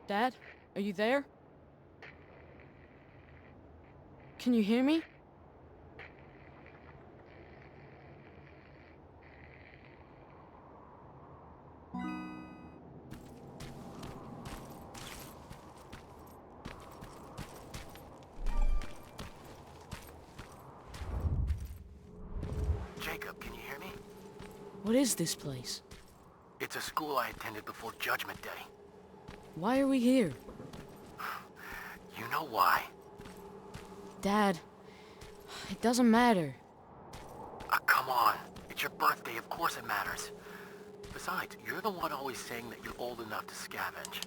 Dad, are you there? Can you hear me? Jacob, can you hear me? What is this place? It's a school I attended before Judgment Day. Why are we here? You know why? Dad, it doesn't matter. Come on. It's your birthday, of course it matters. Besides, you're the one always saying that you're old enough to scavenge.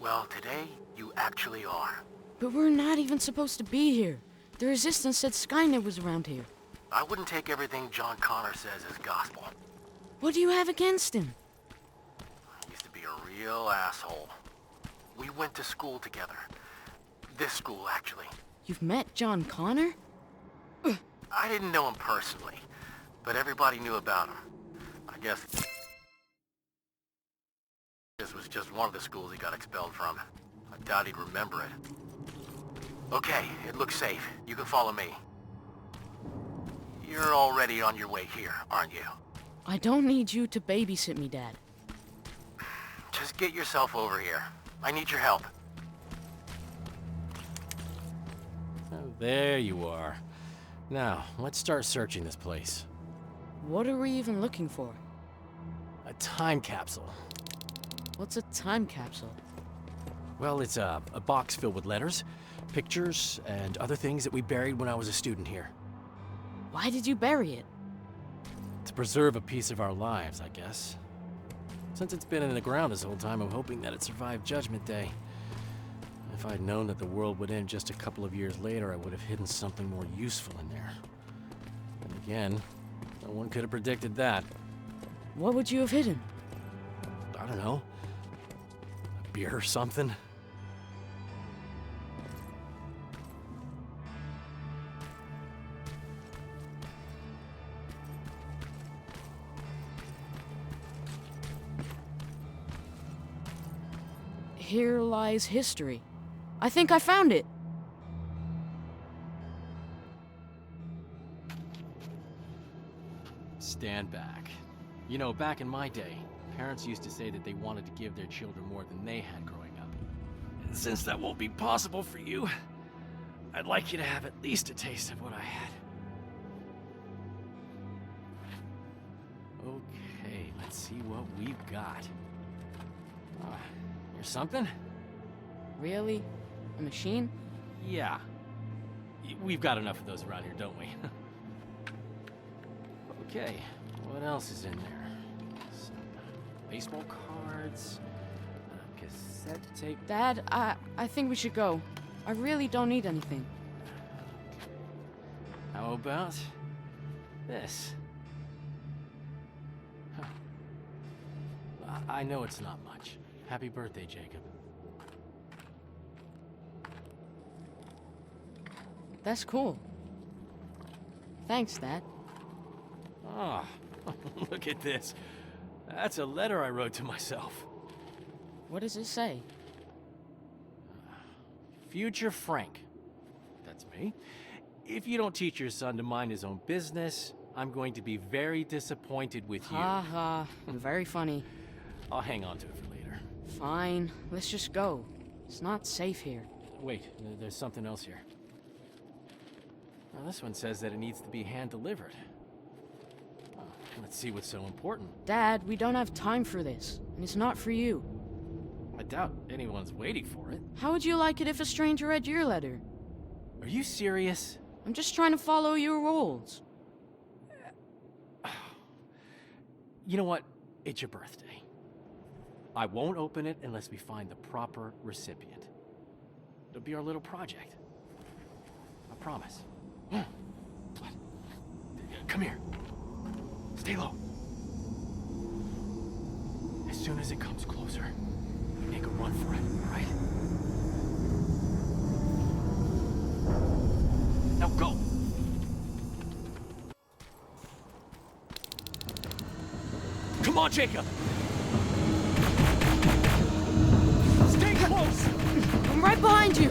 Well, today, you actually are. But we're not even supposed to be here. The Resistance said Skynet was around here. I wouldn't take everything John Connor says as gospel. What do you have against him? He used to be a real asshole. We went to school together. This school, actually. You've met John Connor? I didn't know him personally, but everybody knew about him. I guess this was just one of the schools he got expelled from. I doubt he'd remember it. Okay, it looks safe. You can follow me. You're already on your way here, aren't you? I don't need you to babysit me, Dad. Just get yourself over here. I need your help. Oh, there you are. Now, let's start searching this place. What are we even looking for? A time capsule. What's a time capsule? Well, it's a box filled with letters, pictures, and other things that we buried when I was a student here. Why did you bury it? To preserve a piece of our lives, I guess. Since it's been in the ground this whole time, I'm hoping that it survived Judgment Day. If I'd known that the world would end just a couple of years later, I would have hidden something more useful in there. And again, no one could have predicted that. What would you have hidden? I don't know. A beer or something? Here lies history. I think I found it. Stand back. You know, back in my day, parents used to say that they wanted to give their children more than they had growing up. And since that won't be possible for you, I'd like you to have at least a taste of what I had. Okay, let's see what we've got. Here's something? Really? A machine? Yeah. We've got enough of those around here, don't we? Okay, what else is in there? Some baseball cards, cassette tape. Dad, I think we should go. I really don't need anything. How about this? Huh. I know it's not much. Happy birthday, Jacob. That's cool. Thanks, Dad. Oh, look at this. That's a letter I wrote to myself. What does it say? Future Frank. That's me. If you don't teach your son to mind his own business, I'm going to be very disappointed with you. Ha ha. Very funny. I'll hang on to it for later. Fine. Let's just go. It's not safe here. Wait, there's something else here. Now, this one says that it needs to be hand-delivered. Oh, let's see what's so important. Dad, we don't have time for this. And it's not for you. I doubt anyone's waiting for it. How would you like it if a stranger read your letter? Are you serious? I'm just trying to follow your rules. You know what? It's your birthday. I won't open it unless we find the proper recipient. It'll be our little project. I promise. Come here. Stay low. As soon as it comes closer, make a run for it, all right? Now go! Come on, Jacob! Stay close! I'm right behind you!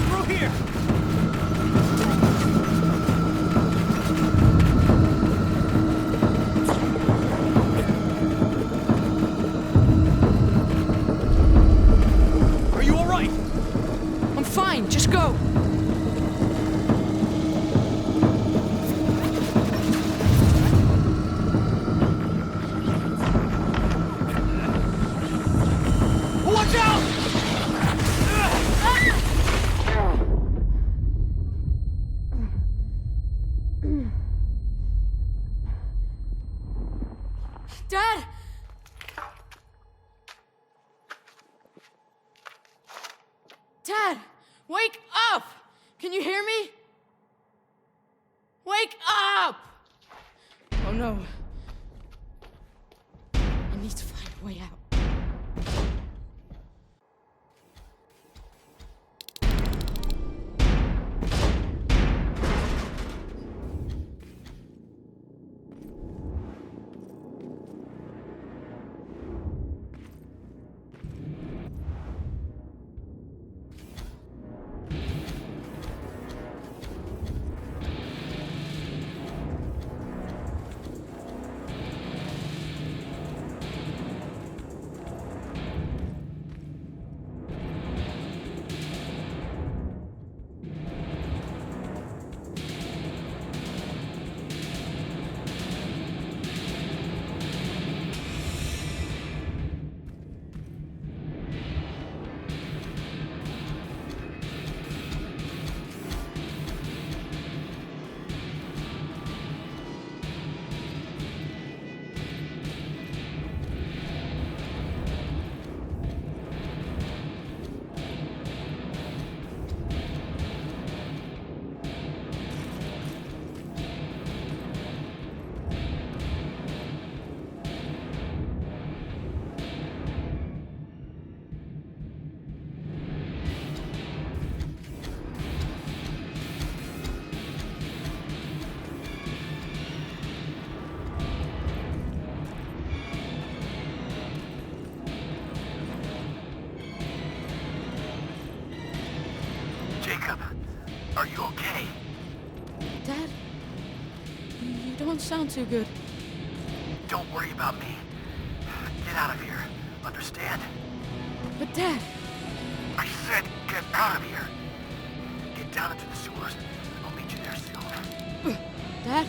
Through here! Are you alright? I'm fine, just go! Watch out! Dad! Dad! Wake up! Can you hear me? Wake up! Oh no. I need to find a way out. Are you okay? Dad? You don't sound too good. Don't worry about me. Get out of here. Understand? But Dad... I said get out of here. Get down into the sewers. I'll meet you there soon. Dad?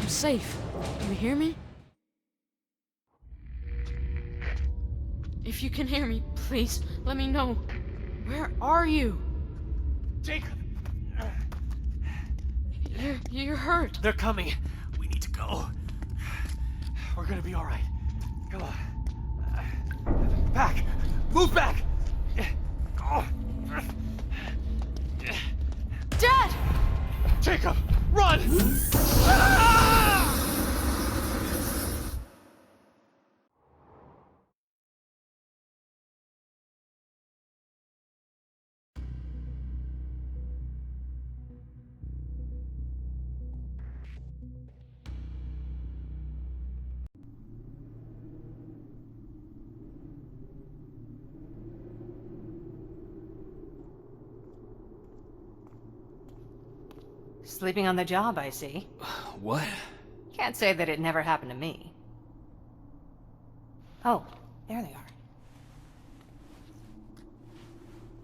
Safe. You hear me? If you can hear me, please let me know. Where are you? Jacob! You're hurt. They're coming. We need to go. We're gonna be all right. Come on. Back! Move back! Dad! Jacob, run! Sleeping on the job, I see. What? Can't say that it never happened to me. Oh, there they are.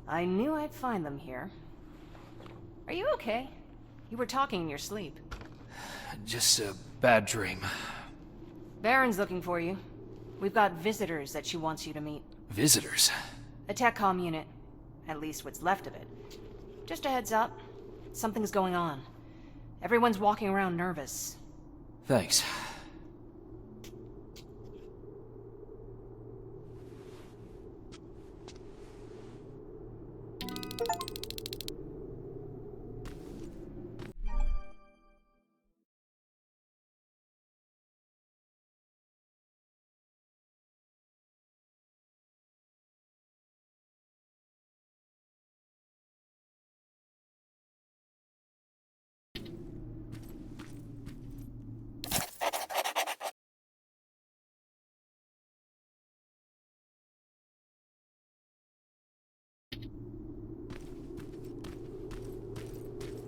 I knew I'd find them here. Are you okay? You were talking in your sleep. Just a bad dream. Baron's looking for you. We've got visitors that she wants you to meet. Visitors? A TechCom unit. At least what's left of it. Just a heads up. Something's going on. Everyone's walking around nervous. Thanks.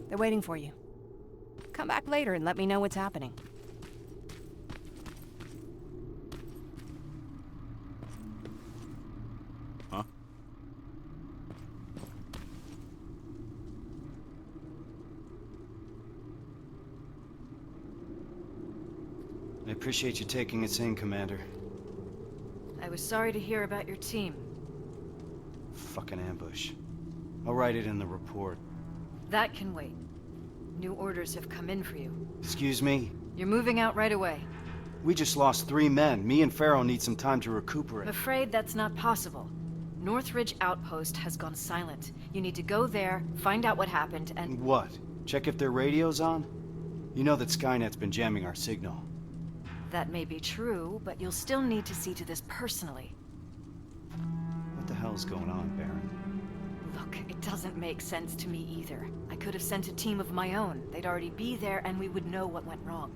They're waiting for you. Come back later and let me know what's happening. Huh? I appreciate you taking us in, Commander. I was sorry to hear about your team. Fucking ambush. I'll write it in the report. That can wait. New orders have come in for you. Excuse me? You're moving out right away. We just lost 3 men. Me and Farrell need some time to I'm recuperate. afraid that's not possible. Northridge Outpost has gone silent. You need to go there, find out what happened, and... What? Check if their radio's on? You know that Skynet's been jamming our signal. That may be true, but you'll still need to see to this personally. What the hell's going on, Baron? Look, it doesn't make sense to me either. I could have sent a team of my own. They'd already be there and we would know what went wrong.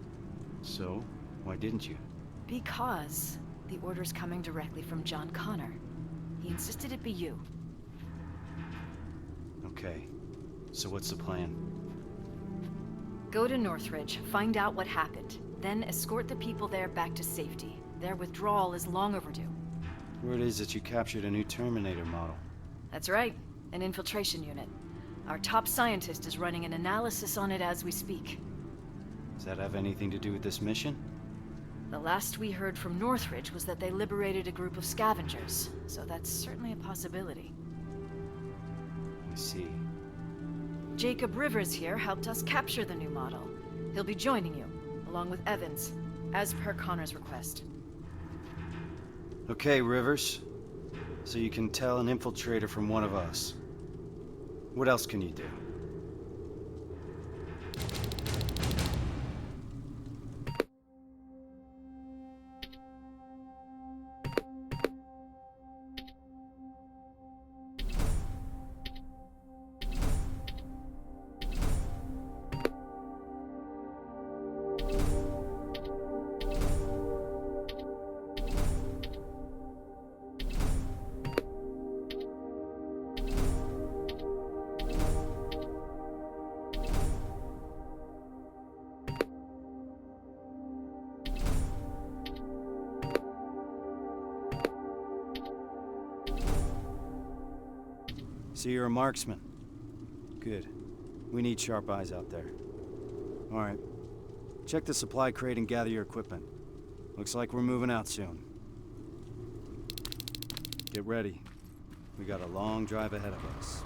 So, why didn't you? Because the order's coming directly from John Connor. He insisted it be you. Okay. So what's the plan? Go to Northridge, find out what happened, then escort the people there back to safety. Their withdrawal is long overdue. Word is that you captured a new Terminator model. That's right, an infiltration unit. Our top scientist is running an analysis on it as we speak. Does that have anything to do with this mission? The last we heard from Northridge was that they liberated a group of scavengers, so that's certainly a possibility. I see. Jacob Rivers here helped us capture the new model. He'll be joining you, along with Evans, as per Connor's request. Okay, Rivers. So you can tell an infiltrator from one of us. What else can you do? So you're a marksman. Good. We need sharp eyes out there. All right. Check the supply crate and gather your equipment. Looks like we're moving out soon. Get ready. We got a long drive ahead of us.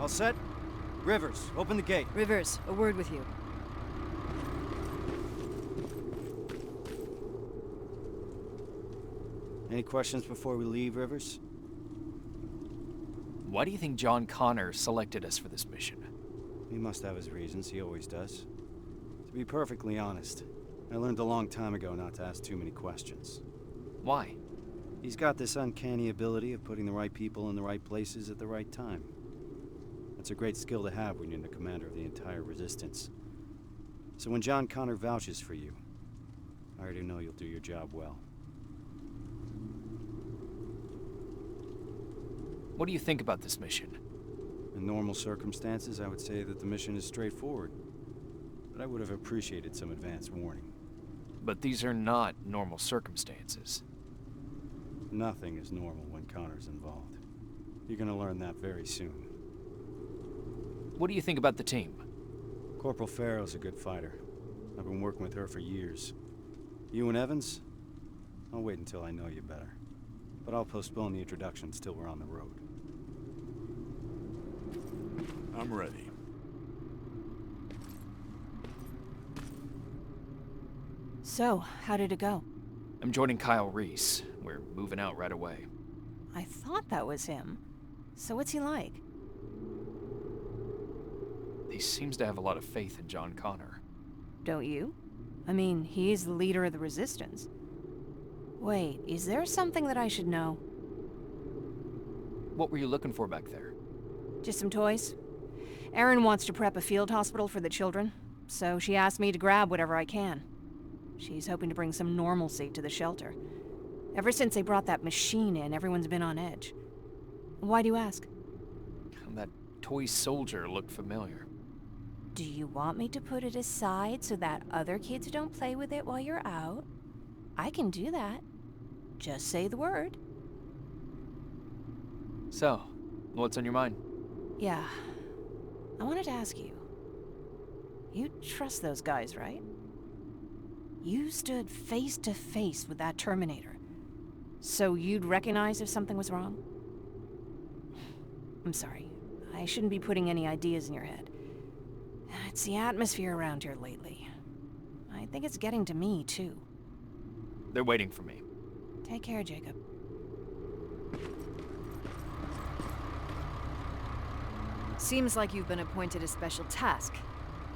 All set? Rivers, open the gate. Rivers, a word with you. Any questions before we leave, Rivers? Why do you think John Connor selected us for this mission? He must have his reasons, he always does. To be perfectly honest, I learned a long time ago not to ask too many questions. Why? He's got this uncanny ability of putting the right people in the right places at the right time. That's a great skill to have when you're the commander of the entire Resistance. So when John Connor vouches for you, I already know you'll do your job well. What do you think about this mission? In normal circumstances, I would say that the mission is straightforward. But I would have appreciated some advance warning. But these are not normal circumstances. Nothing is normal when Connor's involved. You're gonna learn that very soon. What do you think about the team? Corporal Farrow's a good fighter. I've been working with her for years. You and Evans? I'll wait until I know you better. But I'll postpone the introductions till we're on the road. I'm ready. So, how did it go? I'm joining Kyle Reese. We're moving out right away. I thought that was him. So what's he like? He seems to have a lot of faith in John Connor. Don't you? I mean, he is the leader of the Resistance. Wait, is there something that I should know? What were you looking for back there? Just some toys. Erin wants to prep a field hospital for the children, so she asked me to grab whatever I can. She's hoping to bring some normalcy to the shelter. Ever since they brought that machine in, everyone's been on edge. Why do you ask? That toy soldier looked familiar. Do you want me to put it aside so that other kids don't play with it while you're out? I can do that. Just say the word. So, what's on your mind? Yeah. I wanted to ask you. You trust those guys, right? You stood face to face with that Terminator. So you'd recognize if something was wrong? I'm sorry. I shouldn't be putting any ideas in your head. It's the atmosphere around here lately. I think it's getting to me, too. They're waiting for me. Take care, Jacob. Seems like you've been appointed a special task,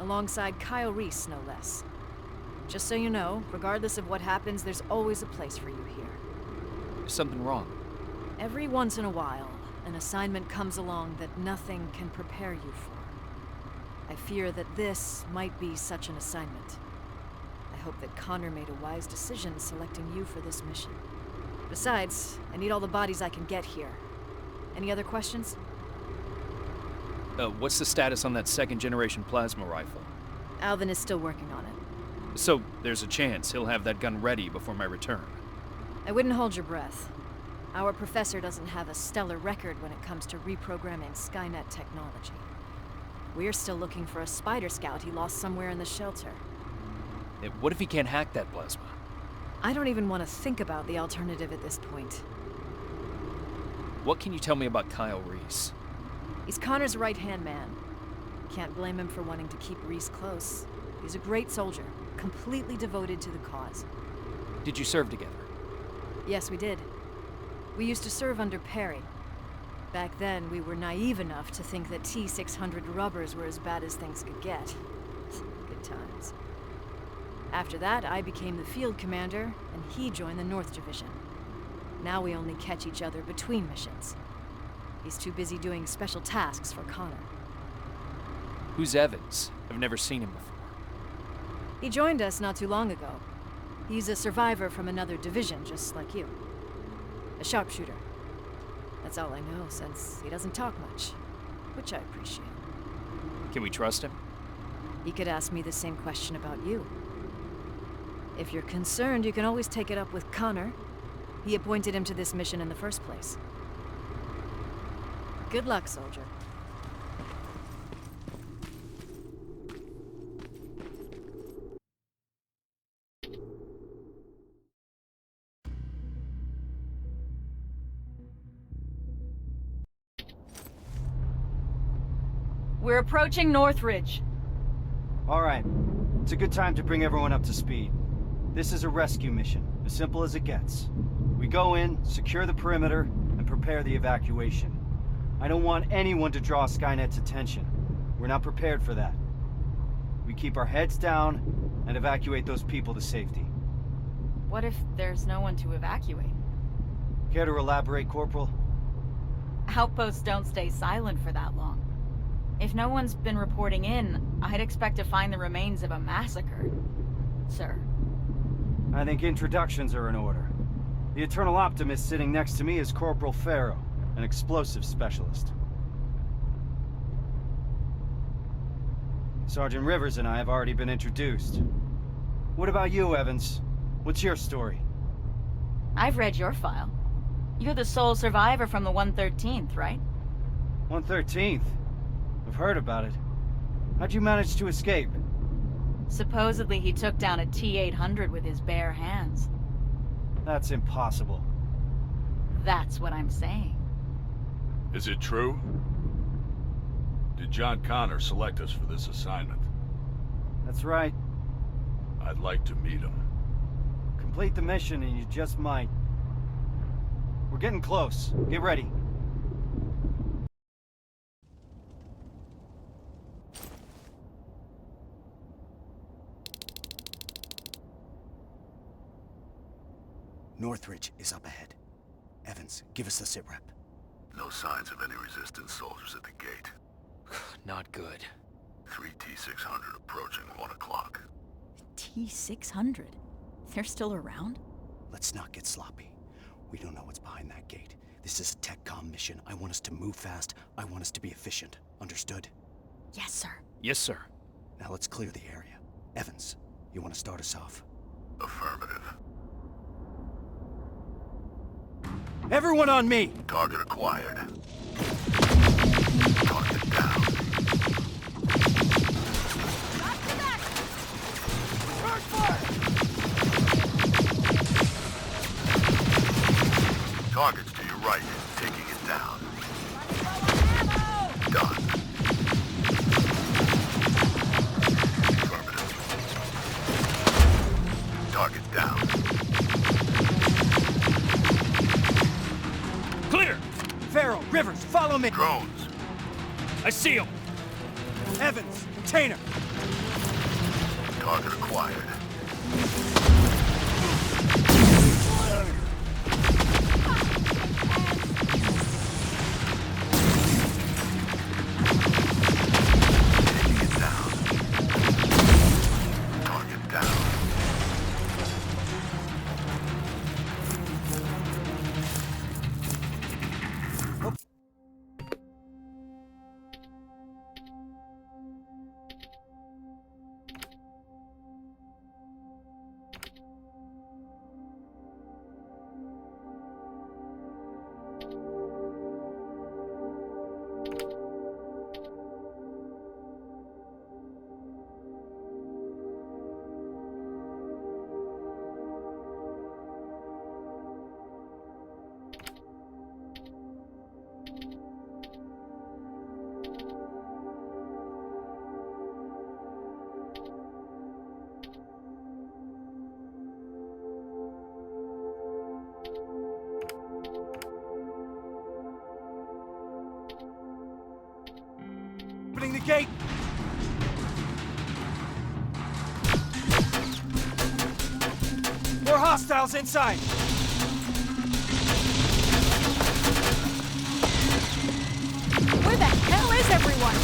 alongside Kyle Reese, no less. Just so you know, regardless of what happens, there's always a place for you here. Is something wrong? Every once in a while, an assignment comes along that nothing can prepare you for. I fear that this might be such an assignment. I hope that Connor made a wise decision selecting you for this mission. Besides, I need all the bodies I can get here. Any other questions? What's the status on that second-generation plasma rifle? Alvin is still working on it. So, there's a chance he'll have that gun ready before my return. I wouldn't hold your breath. Our professor doesn't have a stellar record when it comes to reprogramming Skynet technology. We're still looking for a Spider Scout he lost somewhere in the shelter. What if he can't hack that plasma? I don't even want to think about the alternative at this point. What can you tell me about Kyle Reese? He's Connor's right-hand man. Can't blame him for wanting to keep Reese close. He's a great soldier, completely devoted to the cause. Did you serve together? Yes, we did. We used to serve under Perry. Back then, we were naive enough to think that T-600 rubbers were as bad as things could get. Good times. After that, I became the field commander, and he joined the North Division. Now we only catch each other between missions. He's too busy doing special tasks for Connor. Who's Evans? I've never seen him before. He joined us not too long ago. He's a survivor from another division, just like you. A sharpshooter. That's all I know, since he doesn't talk much, which I appreciate. Can we trust him? He could ask me the same question about you. If you're concerned, you can always take it up with Connor. He appointed him to this mission in the first place. Good luck, soldier. We're approaching Northridge. All right. It's a good time to bring everyone up to speed. This is a rescue mission, as simple as it gets. We go in, secure the perimeter, and prepare the evacuation. I don't want anyone to draw Skynet's attention. We're not prepared for that. We keep our heads down and evacuate those people to safety. What if there's no one to evacuate? Care to elaborate, Corporal? Outposts don't stay silent for that long. If no one's been reporting in, I'd expect to find the remains of a massacre, sir. I think introductions are in order. The Eternal Optimist sitting next to me is Corporal Farrow, an explosive specialist. Sergeant Rivers and I have already been introduced. What about you, Evans? What's your story? I've read your file. You're the sole survivor from the 113th, right? 113th? I've heard about it. How'd you manage to escape? Supposedly he took down a T-800 with his bare hands. That's impossible. That's what I'm saying. Is it true? Did John Connor select us for this assignment? That's right. I'd like to meet him. Complete the mission and you just might. We're getting close. Get ready. Northridge is up ahead. Evans, give us the sitrep. No signs of any resistance soldiers at the gate. Not good. 3 T-600 approaching 1 o'clock. T-600? They're still around? Let's not get sloppy. We don't know what's behind that gate. This is a TechCom mission. I want us to move fast. I want us to be efficient. Understood? Yes, sir. Yes, sir. Now let's clear the area. Evans, you want to start us off? Affirmative. Everyone on me! Target acquired. Target down. Targets to your right, taking it down. Done. Affirmative. Target down. Clear! Farrow, Rivers, follow me! Drones. I see him! Evans, container! Target acquired. Taking it down. Target down. Opening the gate! More hostiles inside! Where the hell is everyone?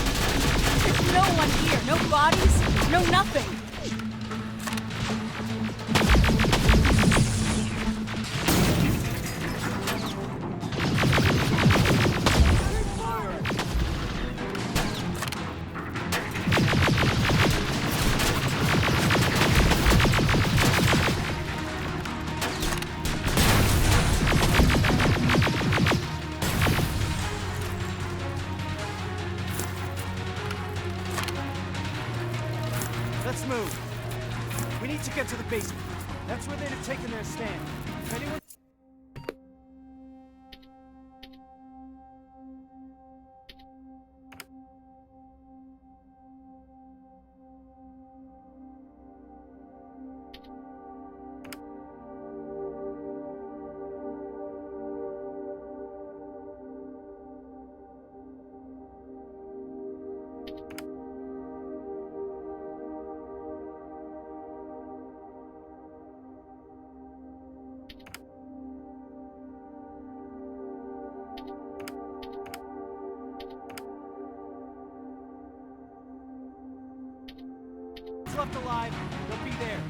There's no one here. No bodies. No nothing. Let's move. We need to get to the basement. That's where they'd have taken their stand. If anyone... left alive, they'll be there.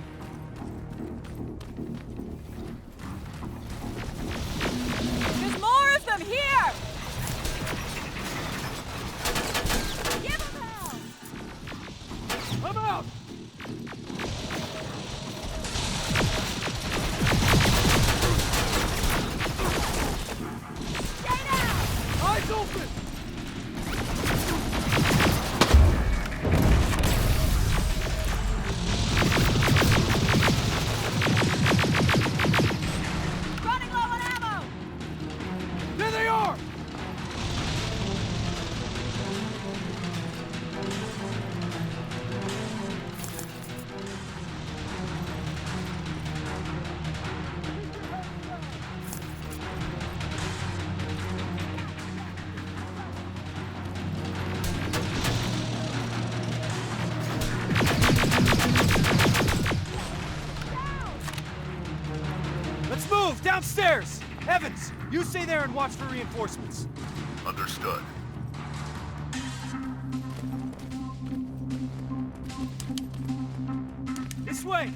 There's more of them here! Give them hell! I'm out! Stay down! Eyes open! Running low on ammo! There they are! Let's move! Downstairs! Evans, you stay there and watch for reinforcements. Understood. This way!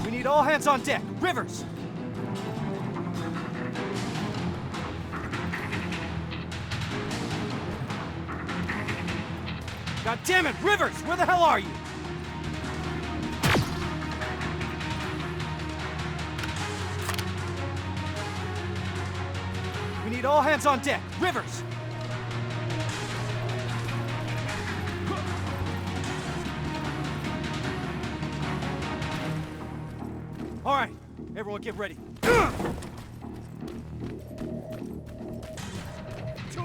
We need all hands on deck. Rivers! God damn it, Rivers! Where the hell are you? We need all hands on deck. Rivers! All right, everyone get ready. Two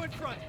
in front.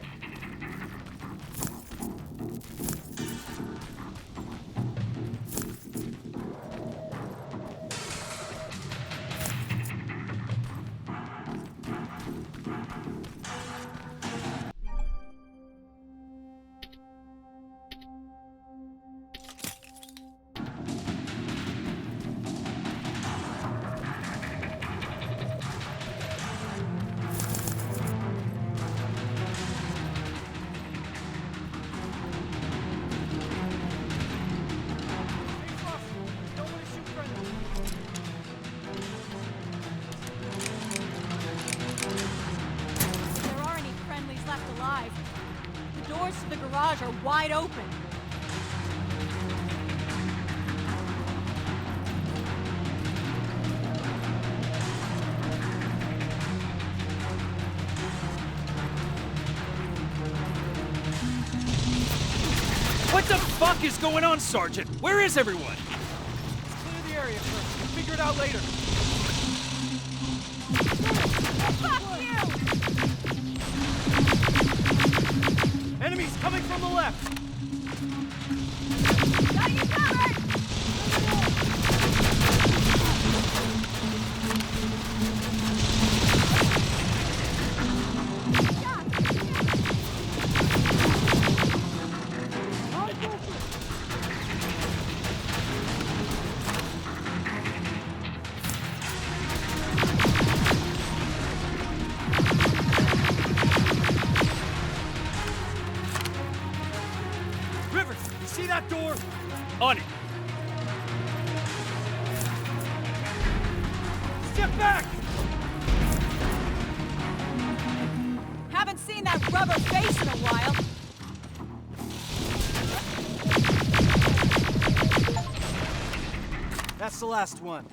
The doors to the garage are wide open. What the fuck is going on, Sergeant? Where is everyone? Let's clear the area first. We'll figure it out later. Fuck you! Enemies coming from the left! Got you covered! Rivers, you see that door? On it. Step back! Haven't seen that rubber face in a while. That's the last one.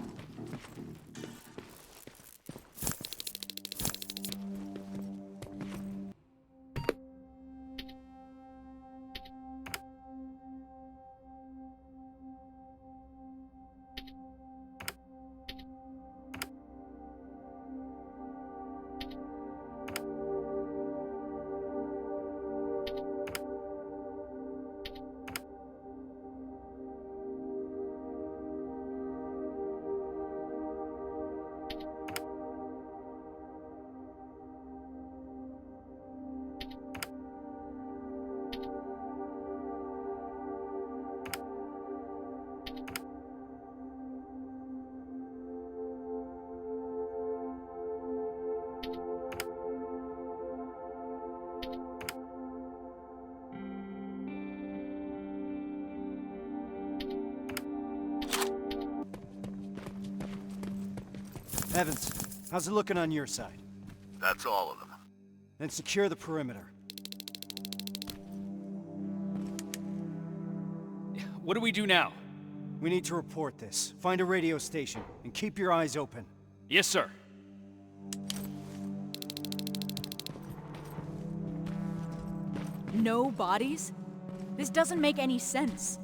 Evans, how's it looking on your side? That's all of them. Then secure the perimeter. What do we do now? We need to report this. Find a radio station, and keep your eyes open. Yes, sir. No bodies? This doesn't make any sense.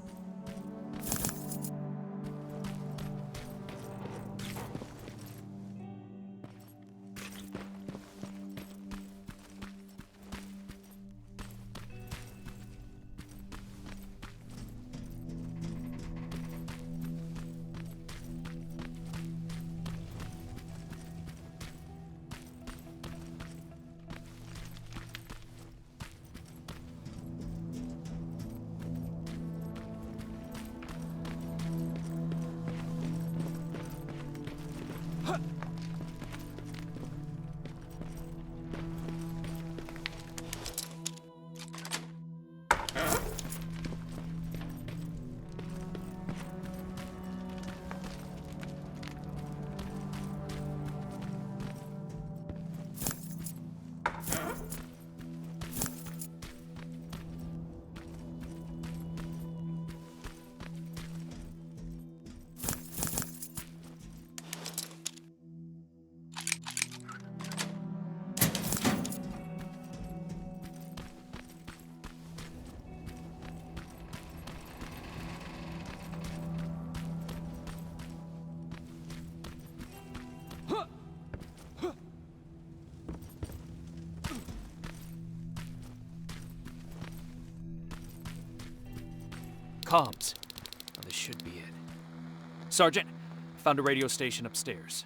Comms. Oh, this should be it. Sergeant, found a radio station upstairs.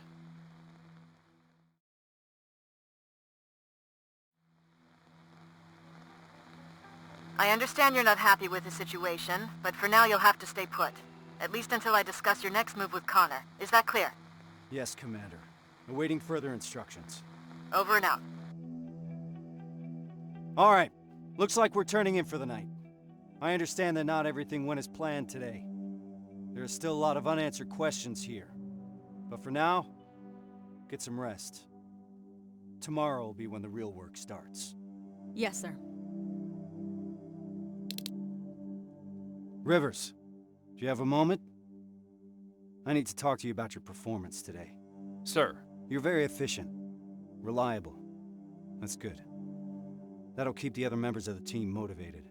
I understand you're not happy with the situation, but for now you'll have to stay put. At least until I discuss your next move with Connor. Is that clear? Yes, Commander. Awaiting further instructions. Over and out. All right. Looks like we're turning in for the night. I understand that not everything went as planned today. There are still a lot of unanswered questions here. But for now, get some rest. Tomorrow will be when the real work starts. Yes, sir. Rivers, do you have a moment? I need to talk to you about your performance today. Sir. You're very efficient. Reliable. That's good. That'll keep the other members of the team motivated.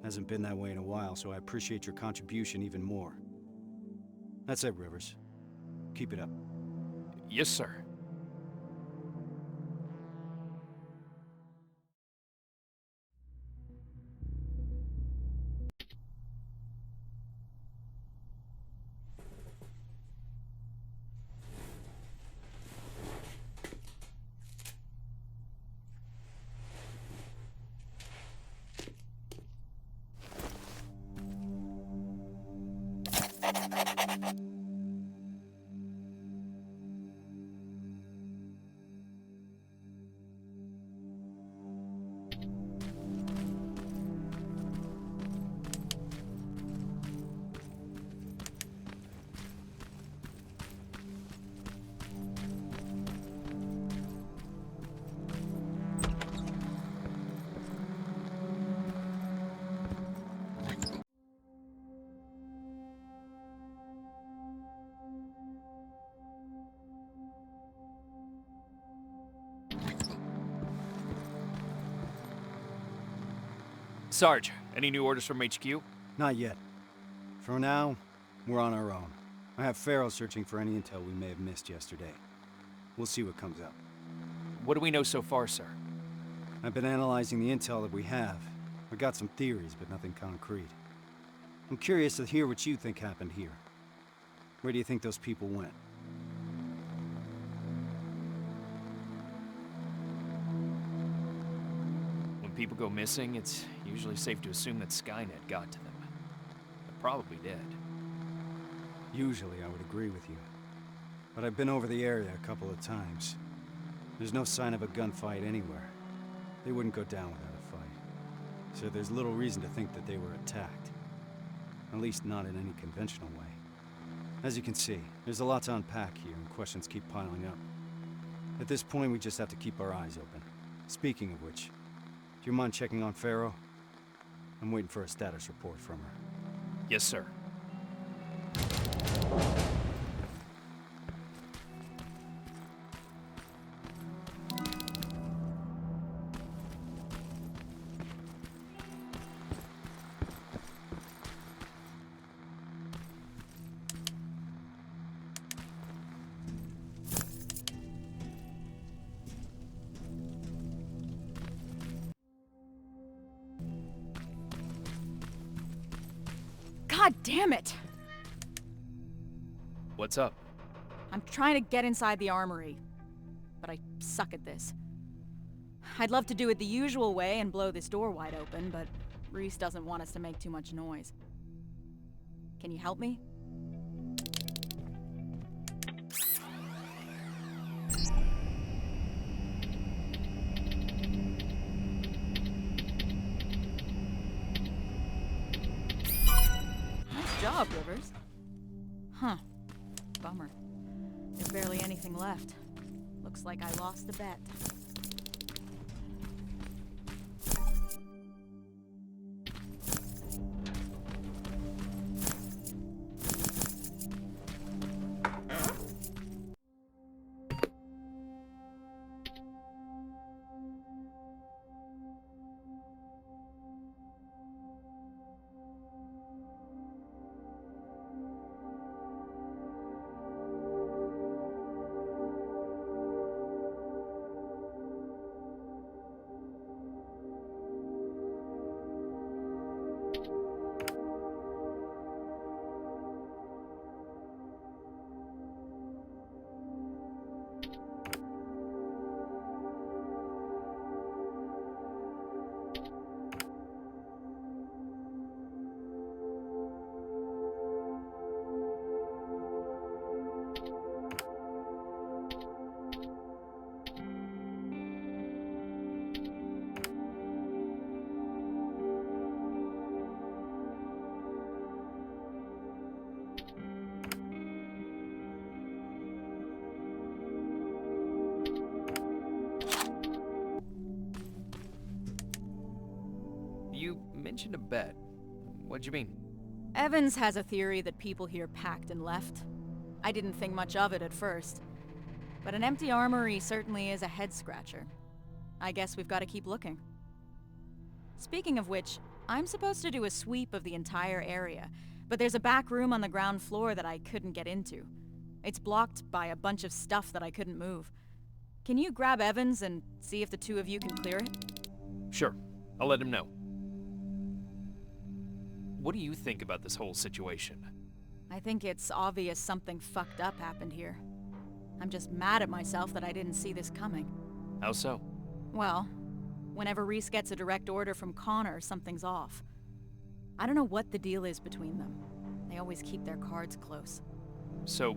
Hasn't been that way in a while, so I appreciate your contribution even more. That's it, Rivers. Keep it up. Yes, sir. Sarge, any new orders from HQ? Not yet. For now, we're on our own. I have Farrell searching for any intel we may have missed yesterday. We'll see what comes up. What do we know so far, sir? I've been analyzing the intel that we have. I got some theories, but nothing concrete. I'm curious to hear what you think happened here. Where do you think those people went? When people go missing, it's usually safe to assume that Skynet got to them. They're probably dead. Usually I would agree with you. But I've been over the area a couple of times. There's no sign of a gunfight anywhere. They wouldn't go down without a fight. So there's little reason to think that they were attacked. At least not in any conventional way. As you can see, there's a lot to unpack here, and questions keep piling up. At this point, we just have to keep our eyes open. Speaking of which, do you mind checking on Pharaoh? I'm waiting for a status report from her. Yes, sir. God damn it! What's up? I'm trying to get inside the armory, but I suck at this. I'd love to do it the usual way and blow this door wide open, but Reese doesn't want us to make too much noise. Can you help me? Nice job, Rivers. Huh. Bummer. There's barely anything left. Looks like I lost the bet. You mentioned a bet. What'd you mean? Evans has a theory that people here packed and left. I didn't think much of it at first, but an empty armory certainly is a head-scratcher. I guess we've got to keep looking. Speaking of which, I'm supposed to do a sweep of the entire area, but there's a back room on the ground floor that I couldn't get into. It's blocked by a bunch of stuff that I couldn't move. Can you grab Evans and see if the two of you can clear it? Sure. I'll let him know. What do you think about this whole situation? I think it's obvious something fucked up happened here. I'm just mad at myself that I didn't see this coming. How so? Well, whenever Reese gets a direct order from Connor, something's off. I don't know what the deal is between them. They always keep their cards close. So,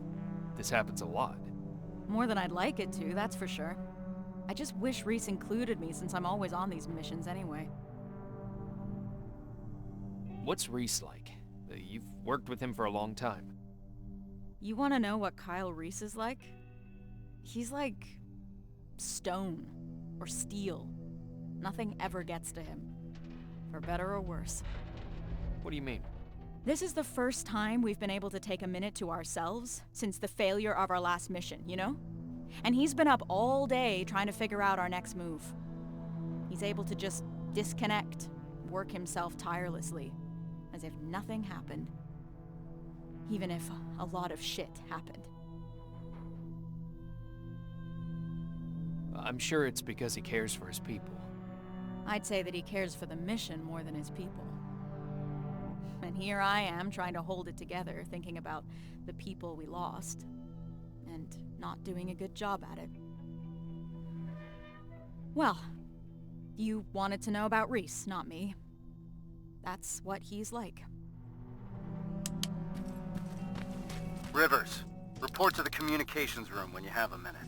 this happens a lot. More than I'd like it to, that's for sure. I just wish Reese included me since I'm always on these missions anyway. What's Reese like? You've worked with him for a long time. You want to know what Kyle Reese is like? He's like stone or steel. Nothing ever gets to him, for better or worse. What do you mean? This is the first time we've been able to take a minute to ourselves since the failure of our last mission, you know? And he's been up all day trying to figure out our next move. He's able to just disconnect, work himself tirelessly, as if nothing happened. Even if a lot of shit happened. I'm sure it's because he cares for his people. I'd say that he cares for the mission more than his people. And here I am trying to hold it together, thinking about the people we lost, and not doing a good job at it. Well, you wanted to know about Reese, not me. That's what he's like. Rivers, report to the communications room when you have a minute.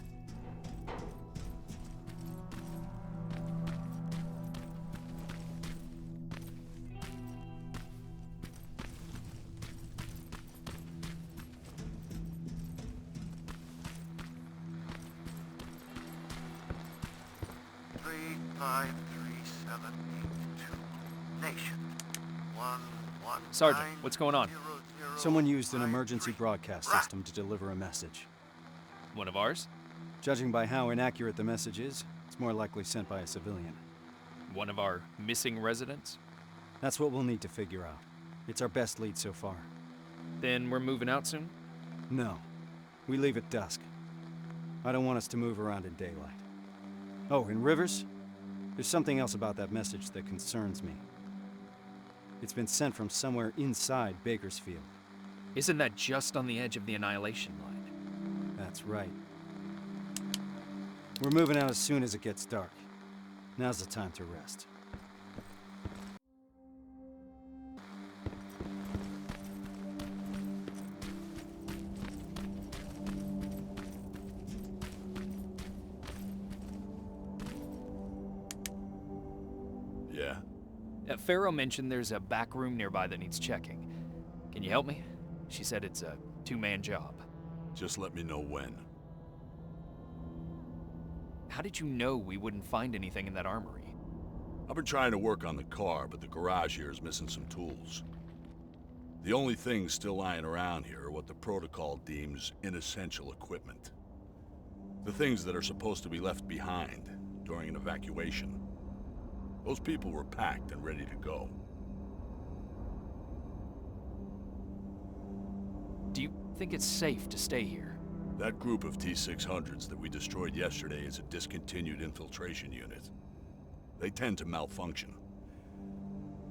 53782. Nation. 119. Sergeant, what's going on? Someone used an emergency broadcast system to deliver a message. One of ours? Judging by how inaccurate the message is, it's more likely sent by a civilian. One of our missing residents? That's what we'll need to figure out. It's our best lead so far. Then we're moving out soon? No. We leave at dusk. I don't want us to move around in daylight. Oh, in Rivers? There's something else about that message that concerns me. It's been sent from somewhere inside Bakersfield. Isn't that just on the edge of the Annihilation line? That's right. We're moving out as soon as it gets dark. Now's the time to rest. Yeah? Pharaoh mentioned there's a back room nearby that needs checking. Can you help me? She said it's a two-man job. Just let me know when. How did you know we wouldn't find anything in that armory? I've been trying to work on the car, but the garage here is missing some tools. The only things still lying around here are what the protocol deems inessential equipment. The things that are supposed to be left behind during an evacuation. Those people were packed and ready to go. Do you think it's safe to stay here? That group of T-600s that we destroyed yesterday is a discontinued infiltration unit. They tend to malfunction.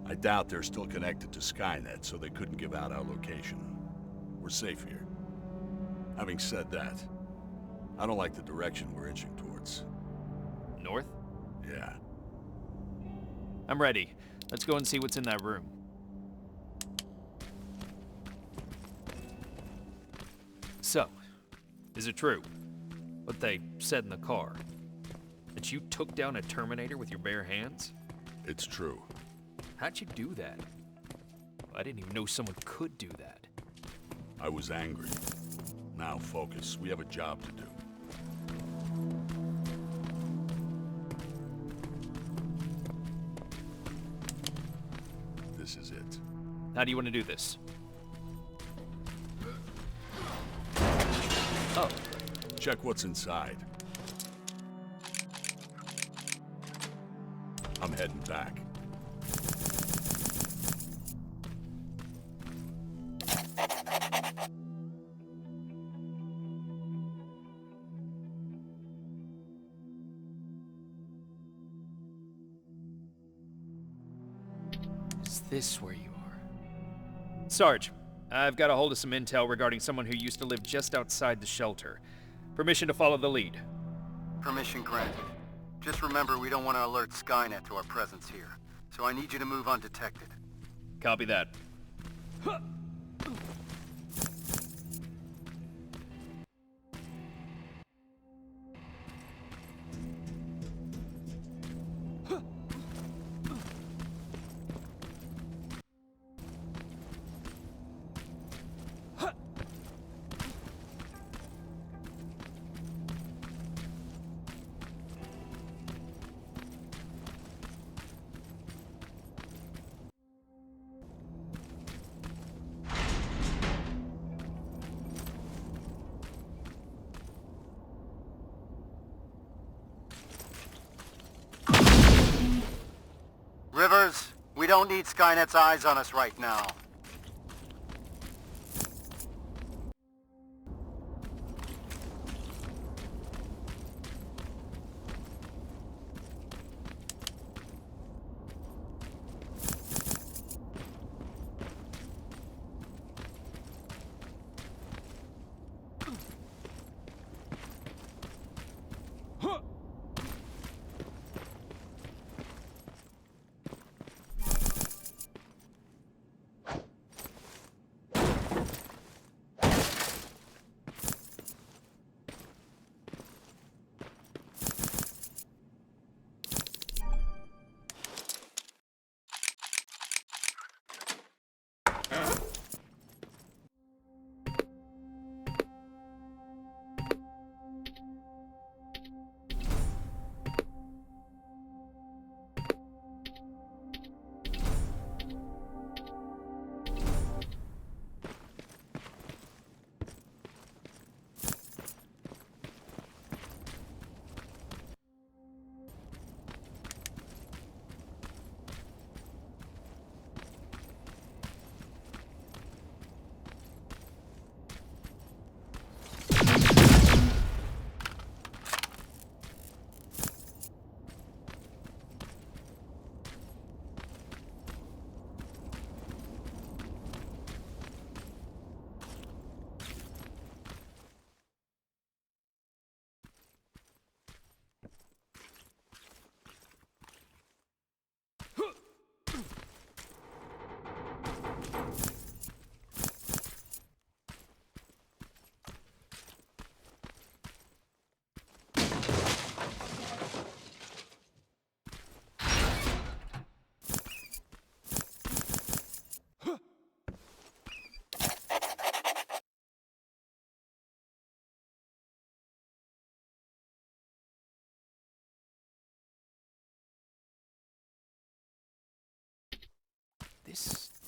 I doubt they're still connected to Skynet, so they couldn't give out our location. We're safe here. Having said that, I don't like the direction we're inching towards. North? Yeah. I'm ready. Let's go and see what's in that room. So, is it true what they said in the car? That you took down a Terminator with your bare hands? It's true. How'd you do that? I didn't even know someone could do that. I was angry. Now focus. We have a job to do. This is it. How do you want to do this? Oh. Check what's inside. I'm heading back. Is this where you are? Sarge, I've got a hold of some intel regarding someone who used to live just outside the shelter. Permission to follow the lead. Permission granted. Just remember, we don't want to alert Skynet to our presence here. So I need you to move undetected. Copy that. Rivers, we don't need Skynet's eyes on us right now.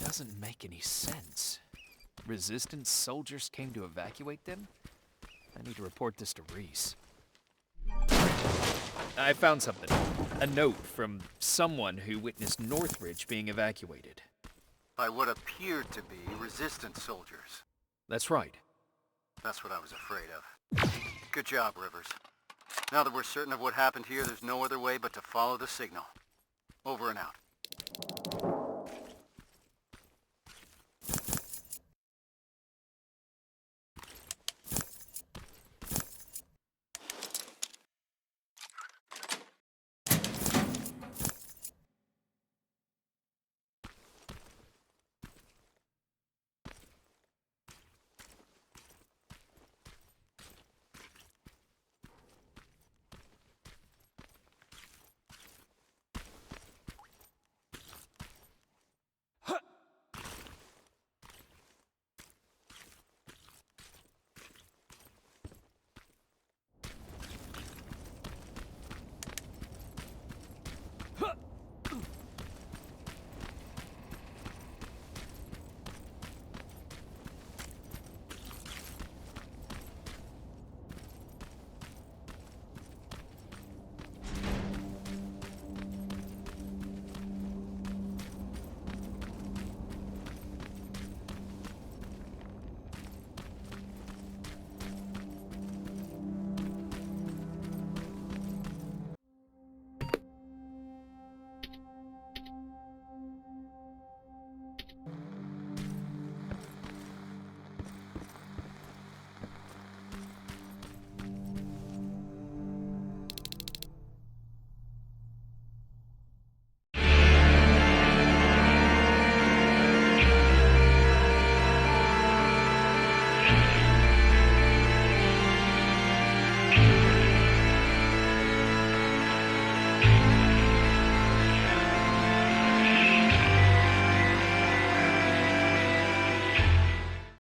doesn't make any sense. Resistance soldiers came to evacuate them? I need to report this to Reese. I found something. A note from someone who witnessed Northridge being evacuated. By what appeared to be resistance soldiers. That's right. That's what I was afraid of. Good job, Rivers. Now that we're certain of what happened here, there's no other way but to follow the signal. Over and out.